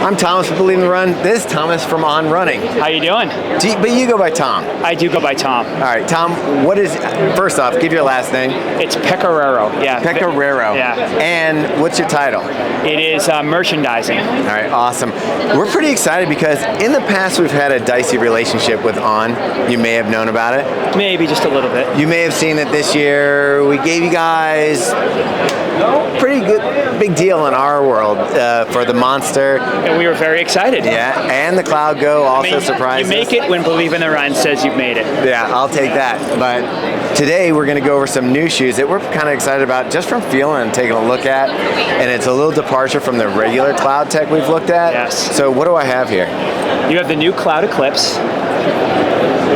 I'm Thomas with Believe in the Run. This is Thomas from On Running. How you doing? But you go by Tom. I do go by Tom. All right, Tom, first off, give your last name. It's Pecoraro, yeah. Pecoraro. Yeah. And what's your title? It is merchandising. All right, awesome. We're pretty excited because in the past we've had a dicey relationship with On. You may have known about it. Maybe just a little bit. You may have seen that this year we gave you guys pretty good, big deal in our world for the Monster. And we were very excited. Yeah, and the Cloud Go also surprised us. You make it when Believe in the Run says you've made it. Yeah, I'll take that. But today we're going to go over some new shoes that we're kind of excited about just from feeling and taking a look at. And it's a little departure from the regular Cloudtec we've looked at. Yes. So what do I have here? You have the new Cloud Eclipse,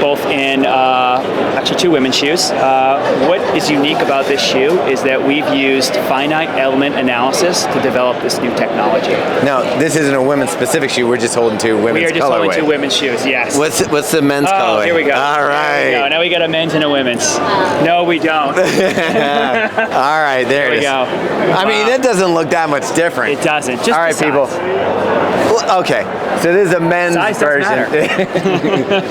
both in actually two women's shoes. What is unique about this shoe is that we've used finite element analysis to develop this new technology. Now, this isn't a women's specific shoe. We're just holding two women's colorway. We are just holding two women's shoes, yes. What's the men's colorway? Oh, here we go. All right. There we go. Now we got a men's and a women's. No, we don't. All right, there it is. Go. I mean, it doesn't look that much different. It doesn't. Just all right, people. Okay, so this is a men's version.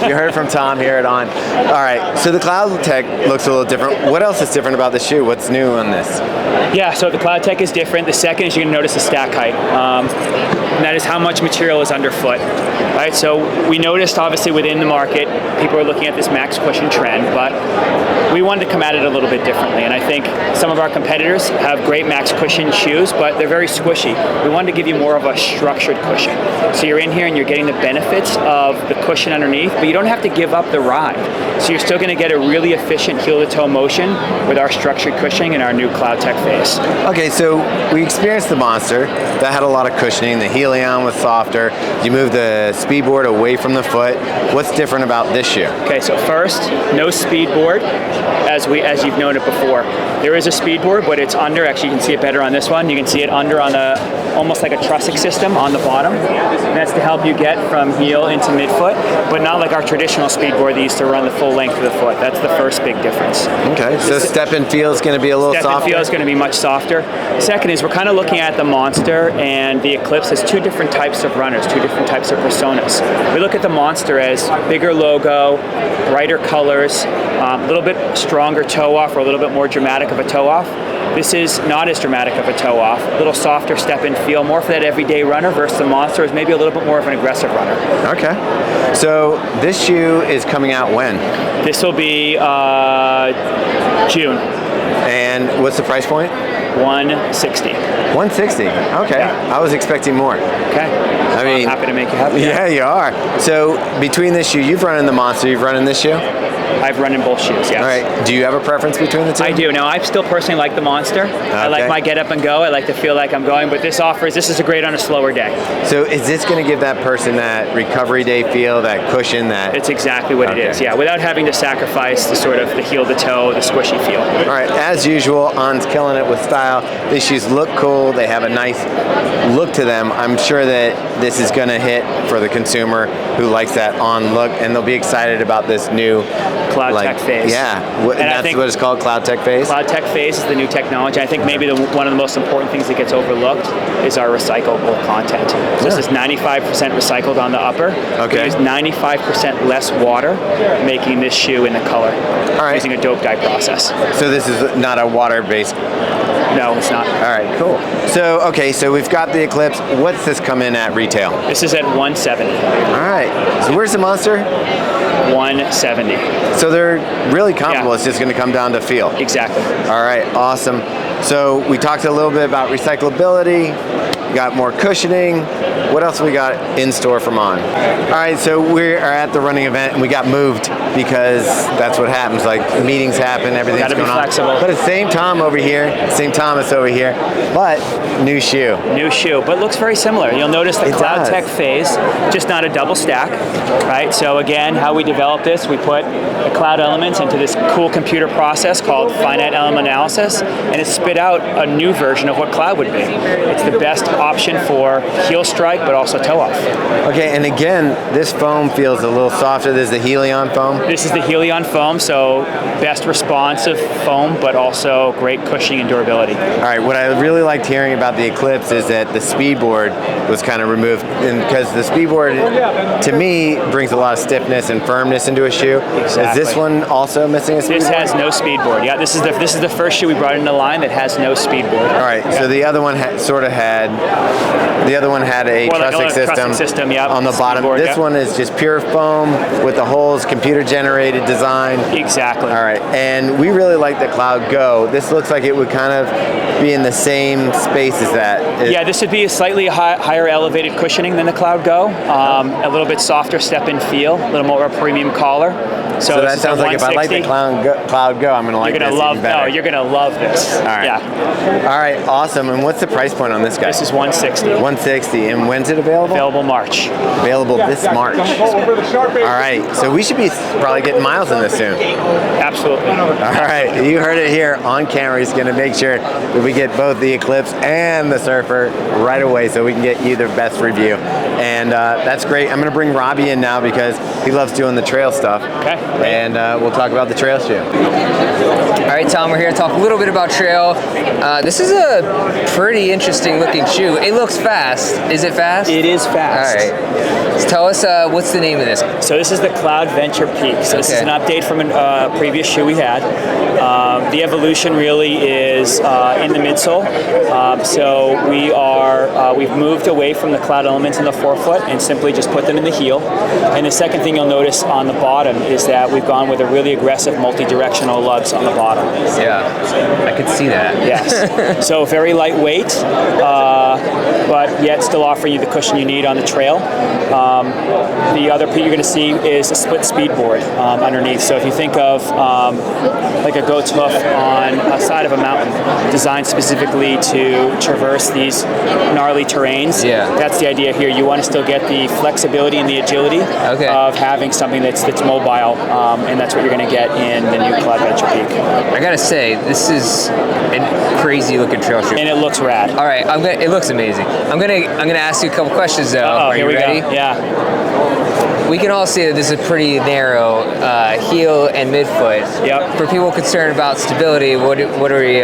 You heard from Tom here at On. All right, so the Cloudtec looks a little different. What else is different about the shoe? What's new on this? Yeah, so the Cloudtec is different. The second is you're going to notice the stack height. And that is how much material is underfoot. Right, so we noticed obviously within the market, people are looking at this max cushion trend, but we wanted to come at it a little bit differently. And I think some of our competitors have great max cushion shoes, but they're very squishy. We wanted to give you more of a structured cushion. So you're in here and you're getting the benefits of the cushion underneath, but you don't have to give up the ride. So you're still going to get a really efficient heel-to-toe motion with our structured cushioning and our new Cloudtec Phase. Okay, so we experienced the Monster. That had a lot of cushioning. The Helion was softer. You moved the speedboard away from the foot. What's different about this shoe? Okay, so first, no speedboard, as you've known it before. There is a speedboard, but it's under. Actually, you can see it better on this one. You can see it under on the almost like a trussing system on the bottom. And that's to help you get from heel into midfoot, but not like our traditional speedboard that used to run the full length of the foot. That's the first big difference. Okay, so step and feel is going to be a little softer? Step and feel is going to be much softer. Second is we're kind of looking at the Monster and the Eclipse as two different types of runners, two different types of personas. We look at the Monster as bigger logo, brighter colors, a little bit stronger toe off or a little bit more dramatic of a toe off. This is not as dramatic of a toe off, a little softer step and feel, more for that everyday runner versus the Monster is maybe a little bit more of an aggressive runner. Okay. So this shoe is coming out when? This will be June. And what's the price point? $160. $160. Okay. Yeah. I was expecting more. Okay. I mean, I'm happy to make you happy. Yeah, you are. So between this shoe, you've run in the Monster, you've run in this shoe? I've run in both shoes, yes. All right. Do you have a preference between the two? I do. Now, I still personally like the Monster. Okay. I like my get up and go. I like to feel like I'm going, but this is a great on a slower day. So is this going to give that person that recovery day feel, that cushion, that... It's exactly what it is, yeah, without having to sacrifice the sort of the heel to toe, the squishy feel. All right. As usual, On's killing it with style. These shoes look cool. They have a nice look to them. I'm sure that this is going to hit for the consumer who likes that On look, and they'll be excited about this new Cloudtec Phase. Yeah, that's what it's called, Cloudtec Phase? Cloudtec Phase is the new technology. I think maybe one of the most important things that gets overlooked is our recyclable content. So this is 95% recycled on the upper. Okay. We use 95% less water making this shoe in the color. All right. Using a dope dye process. So this is not a water-based... No, it's not. All right, cool. So, okay, so we've got the Eclipse. What's this come in at retail? This is at $170. All right. So where's the Monster? $170. So they're really comparable. Yeah. It's just going to come down to feel. Exactly. All right, awesome. So we talked a little bit about recyclability. We got more cushioning. What else we got in store from On? All right, so we are at the running event and we got moved because that's what happens. Like meetings happen, everything's going on. Gotta be flexible. But it's same Tom over here, same Thomas over here, but new shoe. New shoe, but looks very similar. You'll notice the Cloudtec Phase, just not a double stack, right? So again, how we developed this, we put the cloud elements into this cool computer process called finite element analysis, and it spit out a new version of what cloud would be. It's the best option for heel strike, but also toe off. Okay, and again, this foam feels a little softer. This is the Helion foam. This is the Helion foam, so best responsive foam, but also great cushioning and durability. All right, what I really liked hearing about the Eclipse is that the speedboard was kind of removed, and because the speedboard, to me, brings a lot of stiffness and firmness into a shoe. Exactly. Is this one also missing a speedboard? This has no speedboard. Yeah, this is the first shoe we brought into the line that has no speedboard. All right, so the other one had a trussing system, yep, on the bottom. speedboard, This yep. one is just pure foam with the holes, computer-generated design. Exactly. All right, and we really like the Cloud Go. This looks like it would kind of be in the same space as that. Yeah, this would be a slightly higher elevated cushioning than the Cloud Go. A little bit softer step-in feel, a little more of a premium collar. So that sounds like if I like the Cloud Go, I'm going to like this even better. No, you're going to love this. All right. Yeah. All right, awesome. And what's the price point on this guy? This is $160. $160. And when's it available? Available March. Available this March. All right, so we should be probably getting Miles in this soon. Absolutely. All right, you heard it here on camera. He's going to make sure that we get both the Eclipse and the Surfer right away so we can get you the best review. And that's great. I'm going to bring Robbe in now because he loves doing the trail stuff. Okay. And we'll talk about the trail shoe. All right, Tom, we're here to talk a little bit about trail. This is a pretty interesting looking shoe. It looks fast. Is it fast? It is fast. All right. So tell us what's the name of this? So this is the Cloudventure Peak. So this is an update from a previous shoe we had. The evolution really is in the midsole. So we've moved away from the cloud elements in the forefoot and simply just put them in the heel. And the second thing you'll notice on the bottom is that we've gone with a really aggressive multi-directional lugs on the bottom. Yeah, I could see that. Yes. So very lightweight, but yet still offering you the cushion you need on the trail. The other piece you're going to see is a split speed board underneath. So if you think of like a goat's hoof on a side of a mountain, designed specifically to traverse these gnarly terrains, that's the idea here. You want to still get the flexibility and the agility of having something that's mobile, and that's what you're going to get in the new Cloudventure Peak. I gotta say, this is a crazy looking trail shoe. And it looks rad. All right, it looks amazing. I'm gonna ask you a couple questions though. Are you ready? Go. Yeah. We can all see that this is a pretty narrow heel and midfoot. Yep. For people concerned about stability, what are we?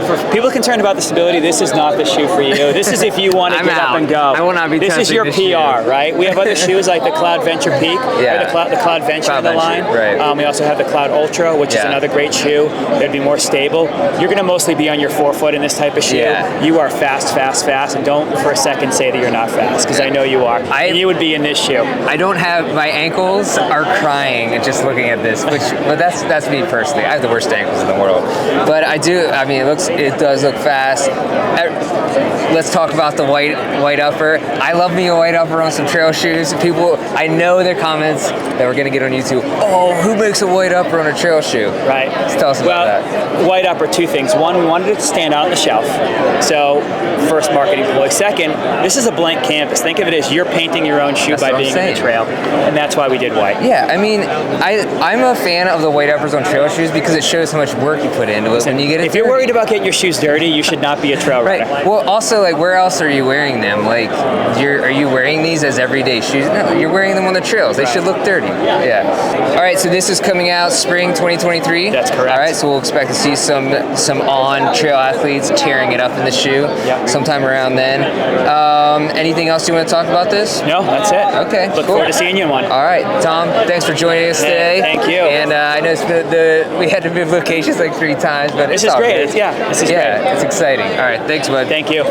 For people concerned about the stability, this is not the shoe for you. This is if you want to get up and go. I will not be This is your PR, right? We have other shoes like the Cloudventure Peak, or the Cloudventure in the line. Right. We also have the Cloud Ultra, which is another great shoe. That'd be more stable. You're going to mostly be on your forefoot in this type of shoe. Yeah. You are fast, and don't for a second say that you're not fast, because I know you are. And you would be in this shoe. I don't have, my ankles are crying just looking at this, but that's me personally. I have the worst ankles in the world. But I mean, it does look fast. Let's talk about the white upper. I love me a white upper on some trail shoes. People, I know their comments that we're gonna get on YouTube. Oh, who makes a white upper on a trail shoe? Right. Let's tell us about that. White upper, two things. One, we wanted it to stand out on the shelf. So, first marketing ploy. Second, this is a blank canvas. Think of it as you're painting your own shoe by being in the trail. And that's why we did white. Yeah, I mean, I'm a fan of the white uppers on trail shoes because it shows how much work you put into it when you get it. If you're worried about getting your shoes dirty, you should not be a trail rider. Right. Well, also, like, where else are you wearing them? Like, are you wearing these as everyday shoes? No, you're wearing them on the trails. They should look dirty. Yeah. All right, so this is coming out spring 2023. That's correct. All right, so we'll expect to see some on trail athletes tearing it up in the shoe sometime around then. Anything else you want to talk about this? No, that's it. Okay. Look forward to seeing you in one. All right, Tom, thanks for joining us today. Thank you. And I know we had to move locations like 3 times, but This is great. This is great. it's exciting. All right, thanks, bud. Thank you.